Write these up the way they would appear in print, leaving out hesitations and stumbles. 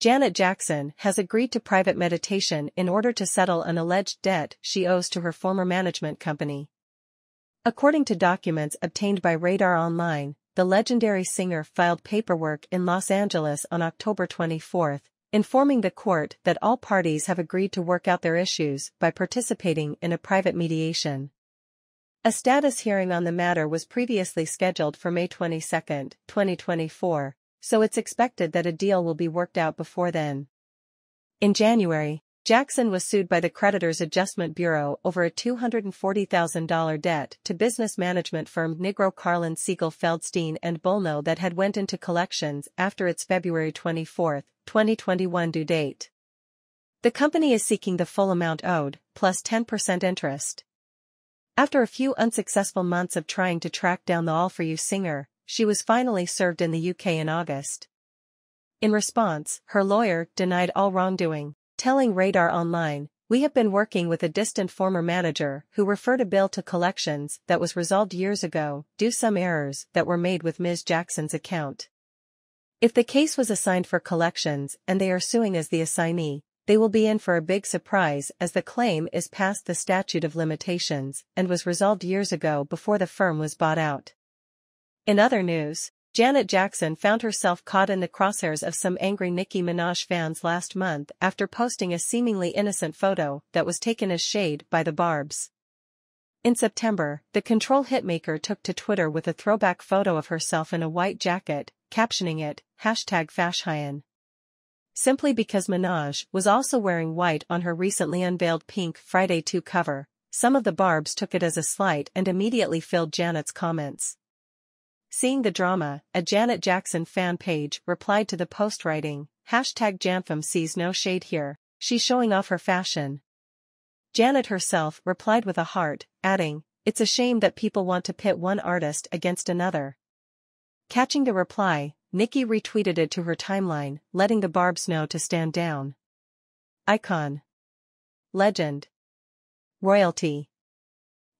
Janet Jackson has agreed to private mediation in order to settle an alleged debt she owes to her former management company. According to documents obtained by Radar Online, the legendary singer filed paperwork in Los Angeles on October 24, informing the court that all parties have agreed to work out their issues by participating in a private mediation. A status hearing on the matter was previously scheduled for May 22, 2024, so it's expected that a deal will be worked out before then. In January, Jackson was sued by the Creditors Adjustment Bureau over a $240,000 debt to business management firm Nigro Carlin Siegel Feldstein and Bolno that had went into collections after its February 24, 2021 due date. The company is seeking the full amount owed, plus 10% interest. After a few unsuccessful months of trying to track down the All For You singer, she was finally served in the UK in August. In response, her lawyer denied all wrongdoing, telling Radar Online, "We have been working with a distant former manager who referred a bill to collections that was resolved years ago due some errors that were made with Ms. Jackson's account. If the case was assigned for collections and they are suing as the assignee, they will be in for a big surprise as the claim is past the statute of limitations and was resolved years ago before the firm was bought out." In other news, Janet Jackson found herself caught in the crosshairs of some angry Nicki Minaj fans last month after posting a seemingly innocent photo that was taken as shade by the Barbs. In September, the Control hitmaker took to Twitter with a throwback photo of herself in a white jacket, captioning it, #Fashhyan. Simply because Minaj was also wearing white on her recently unveiled Pink Friday 2 cover, some of the Barbs took it as a slight and immediately filled Janet's comments. Seeing the drama, a Janet Jackson fan page replied to the post writing, #Janfam sees no shade here, she's showing off her fashion. Janet herself replied with a heart, adding, "It's a shame that people want to pit one artist against another." Catching the reply, Nicki retweeted it to her timeline, letting the Barbs know to stand down. Icon. Legend. Royalty.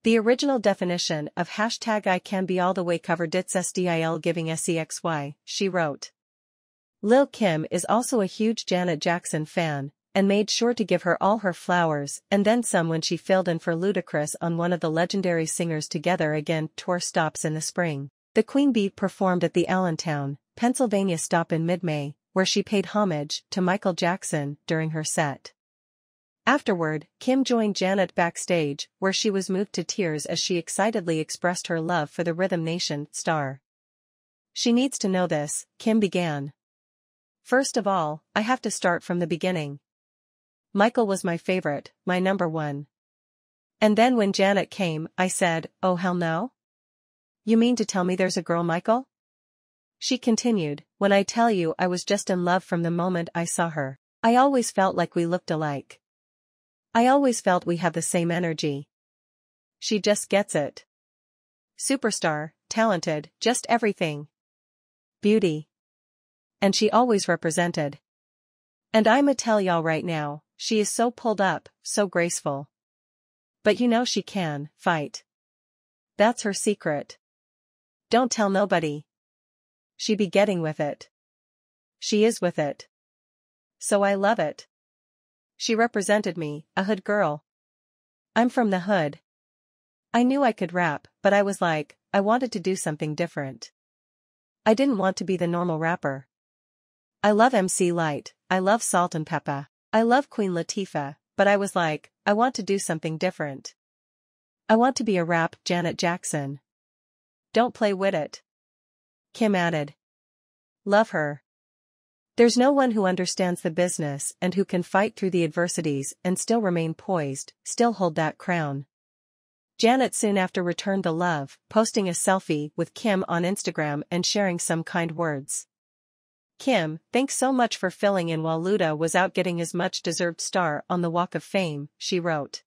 The original definition of #I can be all the way covered it's SDIL giving SEXY, she wrote. Lil' Kim is also a huge Janet Jackson fan, and made sure to give her all her flowers and then some when she filled in for Ludacris on one of the legendary Singers Together Again tour stops in the spring. The Queen Bee performed at the Allentown, Pennsylvania stop in mid-May, where she paid homage to Michael Jackson during her set. Afterward, Kim joined Janet backstage, where she was moved to tears as she excitedly expressed her love for the Rhythm Nation star. "She needs to know this," Kim began. "First of all, I have to start from the beginning. Michael was my favorite, my number one. And then when Janet came, I said, oh hell no? You mean to tell me there's a girl Michael?" She continued, "When I tell you I was just in love from the moment I saw her. I always felt like we looked alike. I always felt we have the same energy. She just gets it. Superstar, talented, just everything. Beauty. And she always represented. And I'ma tell y'all right now, she is so pulled up, so graceful. But you know she can fight. That's her secret. Don't tell nobody. She be getting with it. She is with it. So I love it. She represented me, a hood girl. I'm from the hood. I knew I could rap, but I was like, I wanted to do something different. I didn't want to be the normal rapper. I love MC Lyte, I love Salt and Peppa, I love Queen Latifah, but I was like, I want to do something different. I want to be a rap Janet Jackson. Don't play with it." Kim added. Love her. There's no one who understands the business and who can fight through the adversities and still remain poised, still hold that crown. Janet soon after returned the love, posting a selfie with Kim on Instagram and sharing some kind words. "Kim, thanks so much for filling in while Luda was out getting his much-deserved star on the Walk of Fame," she wrote.